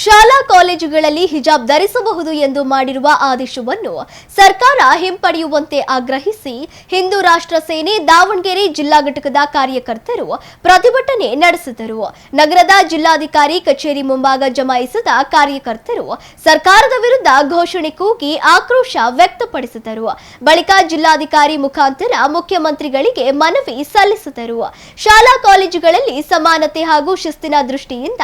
ಶಾಲಾ ಕಾಲೇಜುಗಳಲ್ಲಿ ಹಿಜಾಬ್ ಧರಿಸಬಹುದು ಎಂದು ಮಾಡಿರುವ ಆದೇಶವನ್ನು ಸರ್ಕಾರ ಹಿಂಪಡೆಯುವಂತೆ ಆಗ್ರಹಿಸಿ ಹಿಂದೂ ರಾಷ್ಟ್ರ ಸೇನೆ ದಾವಣಗೆರೆ ಜಿಲ್ಲಾ ಘಟಕದ ಕಾರ್ಯಕರ್ತರು ಪ್ರತಿಭಟನೆ ನಡೆಸಿದರು. ನಗರದ ಜಿಲ್ಲಾಧಿಕಾರಿ ಕಚೇರಿ ಮುಂಭಾಗ ಜಮಾಯಿಸಿದ ಕಾರ್ಯಕರ್ತರು ಸರ್ಕಾರದ ವಿರುದ್ಧ ಘೋಷಣೆ ಕೂಗಿ ಆಕ್ರೋಶ ವ್ಯಕ್ತಪಡಿಸಿದರು. ಬಳಿಕ ಜಿಲ್ಲಾಧಿಕಾರಿ ಮುಖಾಂತರ ಮುಖ್ಯಮಂತ್ರಿಗಳಿಗೆ ಮನವಿ ಸಲ್ಲಿಸಿದರು. ಶಾಲಾ ಕಾಲೇಜುಗಳಲ್ಲಿ ಸಮಾನತೆ ಹಾಗೂ ಶಿಸ್ತಿನ ದೃಷ್ಟಿಯಿಂದ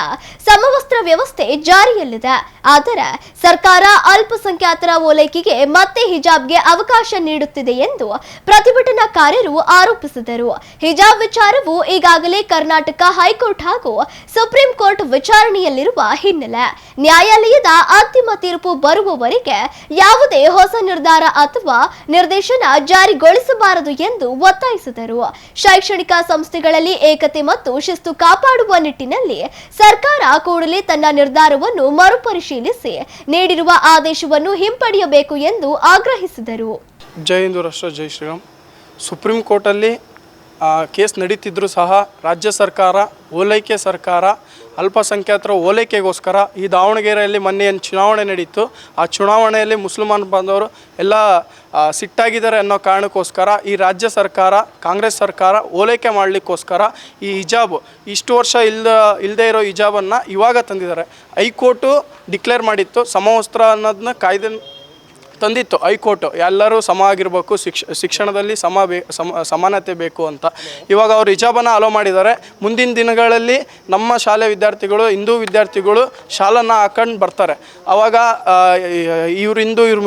ಸಮವಸ್ತ್ರ ವ್ಯವಸ್ಥೆ ಜಾರಿಯಲ್ಲಿದೆ. ಆದರೆ ಸರ್ಕಾರ ಅಲ್ಪಸಂಖ್ಯಾತರ ಓಲೈಕೆಗೆ ಮತ್ತೆ ಹಿಜಾಬ್ಗೆ ಅವಕಾಶ ನೀಡುತ್ತಿದೆ ಎಂದು ಪ್ರತಿಭಟನಾಕಾರರು ಆರೋಪಿಸಿದರು. ಹಿಜಾಬ್ ವಿಚಾರವು ಈಗಾಗಲೇ ಕರ್ನಾಟಕ ಹೈಕೋರ್ಟ್ ಹಾಗೂ ಸುಪ್ರೀಂ ಕೋರ್ಟ್ ವಿಚಾರಣೆಯಲ್ಲಿರುವ ಹಿನ್ನೆಲೆ ನ್ಯಾಯಾಲಯದ ಅಂತಿಮ ತೀರ್ಪು ಬರುವವರೆಗೆ ಯಾವುದೇ ಹೊಸ ನಿರ್ಧಾರ ಅಥವಾ ನಿರ್ದೇಶನ ಜಾರಿಗೊಳಿಸಬಾರದು ಎಂದು ಒತ್ತಾಯಿಸಿದರು. ಶೈಕ್ಷಣಿಕ ಸಂಸ್ಥೆಗಳಲ್ಲಿ ಏಕತೆ ಮತ್ತು ಶಿಸ್ತು ಕಾಪಾಡುವ ನಿಟ್ಟಿನಲ್ಲಿ ಸರ್ಕಾರ ಕೂಡಲೇ ತನ್ನ ನಿರ್ಧಾರವನ್ನು ಮರುಪರಿಶೀಲಿಸಿ ನೀಡಿರುವ ಆದೇಶವನ್ನು ಹಿಂಪಡೆಯಬೇಕು ಎಂದು ಆಗ್ರಹಿಸಿದರು. ಜೈ ಹಿಂದೂ ರಾಷ್ಟ್ರ, ಜೈ ಶ್ರೀರಾಮ್. ಸುಪ್ರೀಂ ಕೋರ್ಟಲ್ಲಿ ಕೇಸ್ ನಡೀತಿದ್ರೂ ಸಹ ರಾಜ್ಯ ಸರ್ಕಾರ, ಓಲೈಕೆ ಸರ್ಕಾರ, ಅಲ್ಪಸಂಖ್ಯಾತರ ಓಲೈಕೆಗೋಸ್ಕರ ಈ ದಾವಣಗೆರೆಯಲ್ಲಿ ಮೊನ್ನೆ ಏನು ಚುನಾವಣೆ ನಡೀತು, ಆ ಚುನಾವಣೆಯಲ್ಲಿ ಮುಸಲ್ಮಾನ್ ಬಾಂಧವರು ಎಲ್ಲ ಸಿಟ್ಟಾಗಿದ್ದಾರೆ ಅನ್ನೋ ಕಾರಣಕ್ಕೋಸ್ಕರ ಈ ರಾಜ್ಯ ಸರ್ಕಾರ, ಕಾಂಗ್ರೆಸ್ ಸರ್ಕಾರ ಓಲೈಕೆ ಮಾಡಲಿಕ್ಕೋಸ್ಕರ ಈ ಹಿಜಾಬ್ ಇಷ್ಟು ವರ್ಷ ಇಲ್ಲದೇ ಇರೋ ಹಿಜಾಬನ್ನು ಇವಾಗ ತಂದಿದ್ದಾರೆ. ಹೈಕೋರ್ಟು ಡಿಕ್ಲೇರ್ ಮಾಡಿತ್ತು, ಸಮವಸ್ತ್ರ ಅನ್ನೋದನ್ನ ಕಾಯ್ದೆ ತಂದಿತ್ತು ಹೈಕೋರ್ಟು, ಎಲ್ಲರೂ ಸಮ ಆಗಿರಬೇಕು, ಶಿಕ್ಷಣದಲ್ಲಿ ಸಮಾನತೆ ಬೇಕು ಅಂತ. ಇವಾಗ ಅವರು ಹಿಜಾಬನ್ನು ಅಲೋ ಮಾಡಿದ್ದಾರೆ. ಮುಂದಿನ ದಿನಗಳಲ್ಲಿ ನಮ್ಮ ಶಾಲೆ ವಿದ್ಯಾರ್ಥಿಗಳು, ಹಿಂದೂ ವಿದ್ಯಾರ್ಥಿಗಳು ಶಾಲನ್ನು ಹಾಕೊಂಡು ಬರ್ತಾರೆ. ಆವಾಗ ಇವ್ರು ಹಿಂದೂ, ಇವ್ರು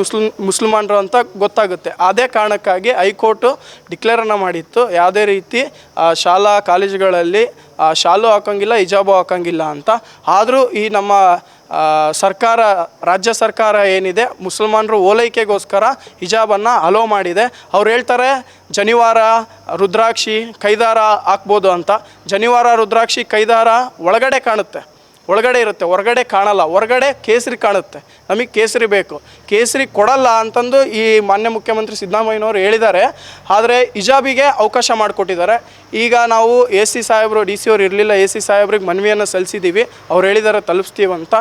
ಮುಸ್ಲಿಮಾನರು ಅಂತ ಗೊತ್ತಾಗುತ್ತೆ. ಅದೇ ಕಾರಣಕ್ಕಾಗಿ ಹೈಕೋರ್ಟು ಡಿಕ್ಲೇರನ್ನು ಮಾಡಿತ್ತು, ಯಾವುದೇ ರೀತಿ ಶಾಲಾ ಕಾಲೇಜುಗಳಲ್ಲಿ ಶಾಲು ಹಾಕೋಂಗಿಲ್ಲ, ಹಿಜಾಬು ಹಾಕೋಂಗಿಲ್ಲ ಅಂತ. ಆದರೂ ಈ ನಮ್ಮ ಸರ್ಕಾರ, ರಾಜ್ಯ ಸರ್ಕಾರ ಏನಿದೆ, ಮುಸಲ್ಮಾನರು ಓಲೈಕೆಗೋಸ್ಕರ ಹಿಜಾಬನ್ನು ಅಲೋ ಮಾಡಿದೆ. ಅವ್ರು ಹೇಳ್ತಾರೆ ಜನಿವಾರ, ರುದ್ರಾಕ್ಷಿ, ಕೈದಾರ ಹಾಕ್ಬೋದು ಅಂತ. ಜನಿವಾರ, ರುದ್ರಾಕ್ಷಿ, ಕೈದಾರ ಒಳಗಡೆ ಕಾಣುತ್ತೆ, ಒಳಗಡೆ ಇರುತ್ತೆ, ಹೊರಗಡೆ ಕಾಣಲ್ಲ. ಹೊರಗಡೆ ಕೇಸರಿ ಕಾಣುತ್ತೆ. ನಮಗೆ ಕೇಸರಿ ಬೇಕು, ಕೇಸರಿ ಕೊಡಲ್ಲ ಅಂತಂದು ಈ ಮಾನ್ಯ ಮುಖ್ಯಮಂತ್ರಿ ಸಿದ್ದರಾಮಯ್ಯನವರು ಹೇಳಿದ್ದಾರೆ. ಆದರೆ ಹಿಜಾಬಿಗೆ ಅವಕಾಶ ಮಾಡಿಕೊಟ್ಟಿದ್ದಾರೆ. ಈಗ ನಾವು AC ಸಾಹೇಬರು, DC ಅವ್ರು ಇರಲಿಲ್ಲ, AC ಸಾಹೇಬ್ರಿಗೆ ಮನವಿಯನ್ನು ಸಲ್ಲಿಸಿದ್ದೀವಿ. ಅವ್ರು ಹೇಳಿದ್ದಾರೆ ತಲುಪಿಸ್ತೀವಂತ.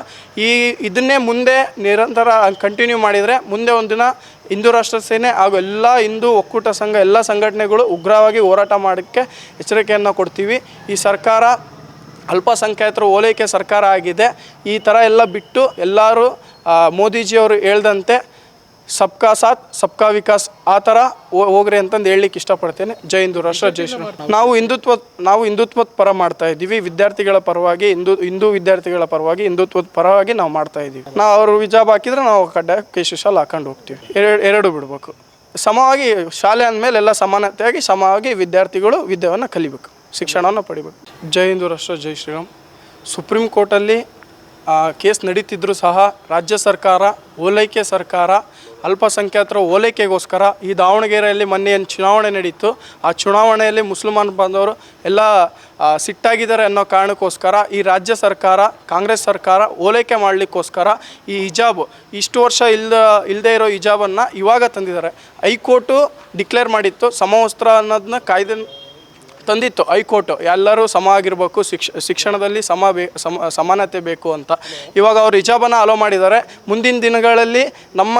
ಇದನ್ನೇ ಮುಂದೆ ನಿರಂತರ ಕಂಟಿನ್ಯೂ ಮಾಡಿದರೆ ಮುಂದೆ ಒಂದಿನ ಹಿಂದೂ ರಾಷ್ಟ್ರ ಸೇನೆ ಹಾಗೂ ಎಲ್ಲ ಹಿಂದೂ ಒಕ್ಕೂಟ ಸಂಘ, ಎಲ್ಲ ಸಂಘಟನೆಗಳು ಉಗ್ರವಾಗಿ ಹೋರಾಟ ಮಾಡೋಕ್ಕೆ ಎಚ್ಚರಿಕೆಯನ್ನು ಕೊಡ್ತೀವಿ. ಈ ಸರ್ಕಾರ ಅಲ್ಪಸಂಖ್ಯಾತರ ಓಲೈಕೆ ಸರ್ಕಾರ ಆಗಿದೆ. ಈ ಥರ ಎಲ್ಲ ಬಿಟ್ಟು ಎಲ್ಲರೂ ಮೋದಿಜಿಯವರು ಹೇಳ್ದಂತೆ ಸಬ್ಕಾ ಸಾಥ್ ಸಬ್ಕಾ ವಿಕಾಸ್ ಆ ಥರ ಹೋಗ್ರಿ ಅಂತಂದು ಹೇಳಲಿಕ್ಕೆ ಇಷ್ಟಪಡ್ತೇನೆ. ಜೈ ಹಿಂದೂ ರಾಷ್ಟ್ರ, ಜೈ ಶ್ರೀರಾಮ್. ನಾವು ಹಿಂದುತ್ವದ ಪರ ಮಾಡ್ತಾ ಇದ್ದೀವಿ. ವಿದ್ಯಾರ್ಥಿಗಳ ಪರವಾಗಿ, ಹಿಂದೂ ವಿದ್ಯಾರ್ಥಿಗಳ ಪರವಾಗಿ, ಹಿಂದುತ್ವದ ಪರವಾಗಿ ನಾವು ಮಾಡ್ತಾ ಇದ್ದೀವಿ. ನಾವು ಅವರು ಹಿಜಾಬ್ ಹಾಕಿದರೆ ನಾವು ಕಡ್ಡಾಯ ಕೇಶು ಶಾಲ್ ಹಾಕೊಂಡು ಹೋಗ್ತೀವಿ. ಎರಡು ಬಿಡಬೇಕು. ಸಮವಾಗಿ ಶಾಲೆ ಅಂದಮೇಲೆ ಎಲ್ಲ ಸಮಾನತೆಯಾಗಿ ಸಮವಾಗಿ ವಿದ್ಯಾರ್ಥಿಗಳು ವಿದ್ಯೆಯನ್ನು ಕಲಿಬೇಕು, ಶಿಕ್ಷಣವನ್ನು ಪಡಿಬೇಕು. ಜೈ ಹಿಂದೂ ರಾಷ್ಟ್ರ, ಜೈ ಶ್ರೀರಾಮ್. ಸುಪ್ರೀಂ ಕೋರ್ಟಲ್ಲಿ ಕೇಸ್ ನಡೀತಿದ್ರೂ ಸಹ ರಾಜ್ಯ ಸರ್ಕಾರ, ಓಲೈಕೆ ಸರ್ಕಾರ, ಅಲ್ಪಸಂಖ್ಯಾತರ ಓಲೈಕೆಗೋಸ್ಕರ ಈ ದಾವಣಗೆರೆಯಲ್ಲಿ ಮೊನ್ನೆ ಏನು ಚುನಾವಣೆ ನಡೀತು, ಆ ಚುನಾವಣೆಯಲ್ಲಿ ಮುಸಲ್ಮಾನ್ ಬಾಂಧವರು ಎಲ್ಲ ಸಿಟ್ಟಾಗಿದ್ದಾರೆ ಅನ್ನೋ ಕಾರಣಕ್ಕೋಸ್ಕರ ಈ ರಾಜ್ಯ ಸರ್ಕಾರ, ಕಾಂಗ್ರೆಸ್ ಸರ್ಕಾರ ಓಲೈಕೆ ಮಾಡಲಿಕ್ಕೋಸ್ಕರ ಈ ಹಿಜಾಬ್ ಇಷ್ಟು ವರ್ಷ ಇಲ್ಲದೇ ಇರೋ ಹಿಜಾಬನ್ನು ಇವಾಗ ತಂದಿದ್ದಾರೆ. ಹೈಕೋರ್ಟು ಡಿಕ್ಲೇರ್ ಮಾಡಿತ್ತು, ಸಮವಸ್ತ್ರ ಅನ್ನೋದನ್ನ ಕಾಯ್ದೆ ತಂದಿತ್ತು ಹೈಕೋರ್ಟು, ಎಲ್ಲರೂ ಸಮ ಆಗಿರಬೇಕು, ಶಿಕ್ಷಣದಲ್ಲಿ ಸಮಾನತೆ ಬೇಕು ಅಂತ. ಇವಾಗ ಅವರು ಹಿಜಾಬನ್ನು ಅಲೋ ಮಾಡಿದ್ದಾರೆ. ಮುಂದಿನ ದಿನಗಳಲ್ಲಿ ನಮ್ಮ